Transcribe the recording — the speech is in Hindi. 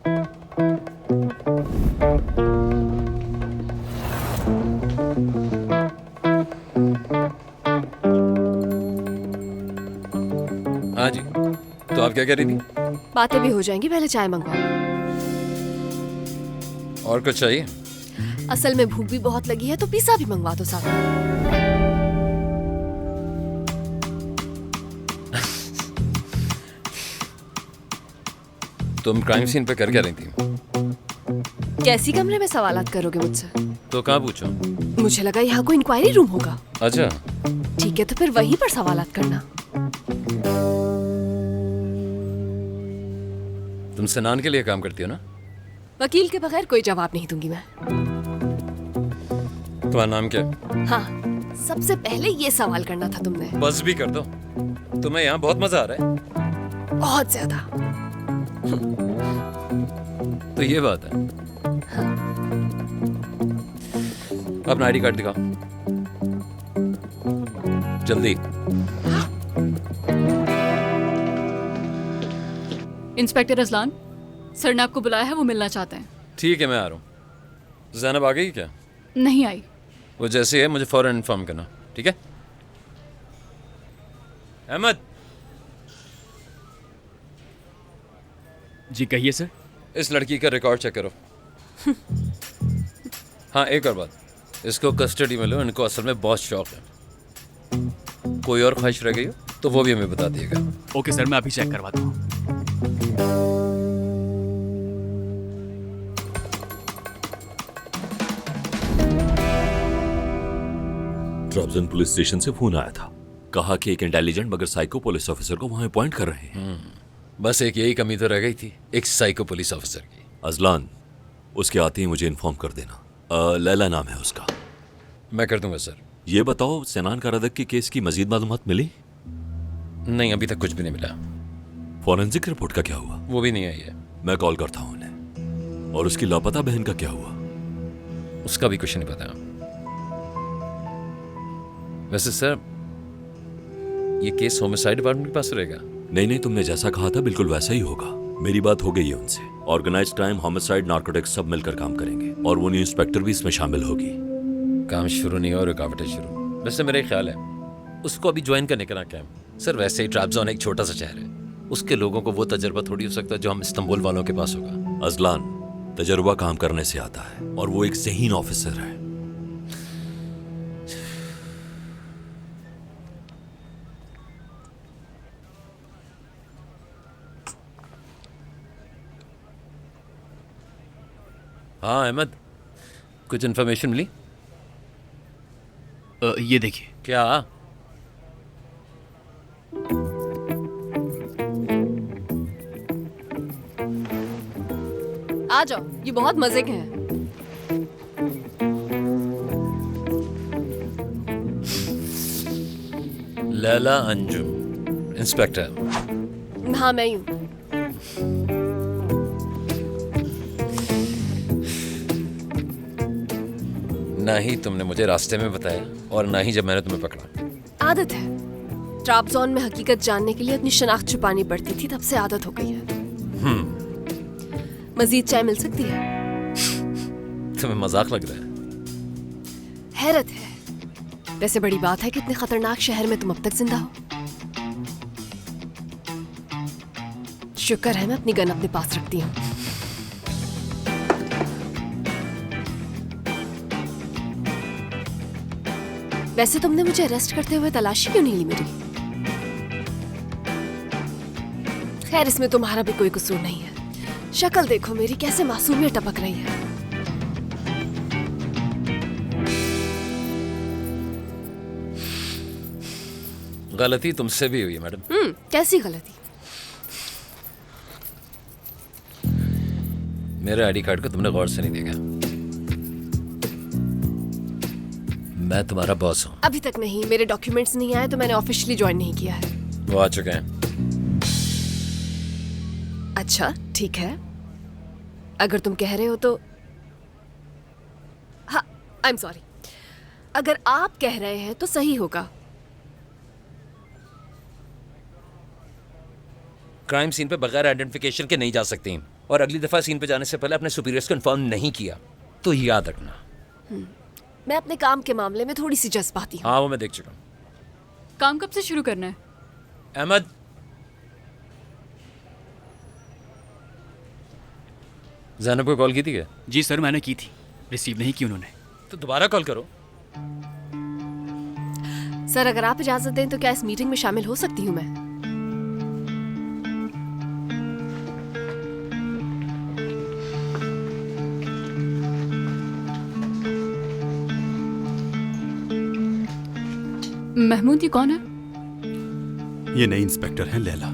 हाँ जी, तो आप क्या कह रही थी? बातें भी हो जाएंगी, पहले चाय मंगवाओ। और कुछ चाहिए? असल में भूख भी बहुत लगी है तो पिज्जा भी मंगवा दो साथ में। तुम क्राइम सीन पे कर क्या रही थी? कैसी कमरे में सवालात करोगे मुझसे? तो कहाँ पूछो? मुझे लगा यहाँ कोई इंक्वायरी रूम होगा। अच्छा, ठीक है, तो फिर वहीं पर सवालात करना। तुम सनान के लिए काम करती हो ना? वकील के बगैर कोई जवाब नहीं दूंगी मैं। तुम्हारा नाम क्या है? हाँ, सबसे पहले ये सवाल करना था तुमने। बस भी कर दो। तुम्हें यहाँ बहुत मजा आ रहा है। बहुत ज्यादा। तो ये बात है। अपना आईडी कार्ड दिखाओ जल्दी। इंस्पेक्टर अजलान, सर ने आपको बुलाया है, वो मिलना चाहते हैं। ठीक है, मैं आ रहा हूँ। ज़ैनब आ गई क्या? नहीं आई। वो जैसे है मुझे फौरन इन्फॉर्म करना, ठीक है? अहमद। जी कहिए सर। इस लड़की का रिकॉर्ड चेक करो। हाँ, एक और बात, इसको कस्टडी में लो। इनको असल में बहुत शौक है। कोई और ख्वाहिश रह गई हो तो वो भी हमें बता दिएगा। ओके सर, मैं अभी चेक करवाता हूँ। ट्राब्जन पुलिस स्टेशन से फोन आया था। कहा कि एक इंटेलिजेंट मगर साइको पुलिस ऑफिसर को वहां अपॉइंट कर रहे हैं। बस एक यही कमी तो रह गई थी, एक साइको पुलिस ऑफिसर की। अजलान, उसके आते ही मुझे इन्फॉर्म कर देना। लैला नाम है उसका। मैं कर दूंगा सर। ये बताओ, सनान कारदक के केस की मजीद मालूमात मिली? नहीं, अभी तक कुछ भी नहीं मिला। फॉरेंसिक रिपोर्ट का क्या हुआ? वो भी नहीं आई है। मैं कॉल करता हूँ उन्हें। और उसकी लापता बहन का क्या हुआ? उसका भी कुछ नहीं पता। वैसे सर, ये केस होमिसाइड डिपार्टमेंट के पास रहेगा? नहीं, तुमने जैसा कहा था बिल्कुल वैसा ही होगा। मेरी बात हो गई है उनसे। ऑर्गेनाइज्ड क्राइम, होमिसाइड, नार्कोटिक्स सब मिलकर काम करेंगे और वो न्यू इंस्पेक्टर भी इसमें शामिल होगी। काम शुरू नहीं हो, रुकावटें शुरू। वैसे मेरा ख्याल है उसको अभी ज्वाइन करने का ना कैंप। सर वैसे ही ट्रैबजोन एक छोटा सा शहर है, उसके लोगों को वो तजर्बा थोड़ी हो सकता है जो हम इस्तांबुल वालों के पास होगा। अजलान, तजर्बा काम करने से आता है और वो एक ज़हीन ऑफिसर है। हाँ अहमद, कुछ इन्फॉर्मेशन मिली? ये देखिए। क्या? आ जाओ, ये बहुत मजे के हैं। लैला अंजुम, इंस्पेक्टर। हाँ, मैं ही हूँ। ना ही तुमने मुझे रास्ते में बताया और ना ही जब मैंने तुम्हें पकड़ा। आदत है, ट्रैबजोन में हकीकत जानने के लिए अपनी शनाख्त छुपानी पड़ती थी, तब से आदत हो गई है। मजीद चाय मिल सकती है? तुम्हें मजाक लग रहा है? हैरत है। वैसे बड़ी बात है कि इतने खतरनाक शहर में तुम अब तक जिंदा हो। शुक्र है मैं अपनी गन अपने पास रखती हूँ। वैसे तुमने मुझे अरेस्ट करते हुए तलाशी क्यों नहीं ली मेरी? खैर, इसमें तुम्हारा भी कोई कसूर नहीं है। शक्ल देखो मेरी, कैसे मासूमियत टपक रही है। गलती तुमसे भी हुई है मैडम। कैसी गलती? मेरे आईडी कार्ड को तुमने गौर से नहीं देखा। मैं तुम्हारा बॉस हूँ। अभी तक नहीं, मेरे डॉक्यूमेंट्स नहीं आए तो मैंने ऑफिशियली ज्वाइन नहीं किया है। वो आ चुके हैं। अच्छा ठीक है, अगर तुम कह रहे हो तो। हाँ, आई एम सॉरी। अगर आप कह रहे हैं तो सही होगा। क्राइम सीन पे बगैर आइडेंटिफिकेशन के नहीं जा सकती। और अगली दफा सीन पे जाने से पहले अपने सुपीरियर्स को इन्फॉर्म नहीं किया तो याद रखना। मैं अपने काम के मामले में थोड़ी सी जज्बाती हूँ। हाँ वो मैं देख चुका हूँ। काम कब से शुरू करना है? अहमद, जैनब को कॉल की थी क्या? जी सर, मैंने की थी, रिसीव नहीं की उन्होंने। तो दोबारा कॉल करो। सर अगर आप इजाजत दें तो क्या इस मीटिंग में शामिल हो सकती हूँ मैं? महमूद, ये कौन है? ये नई इंस्पेक्टर हैं लैला।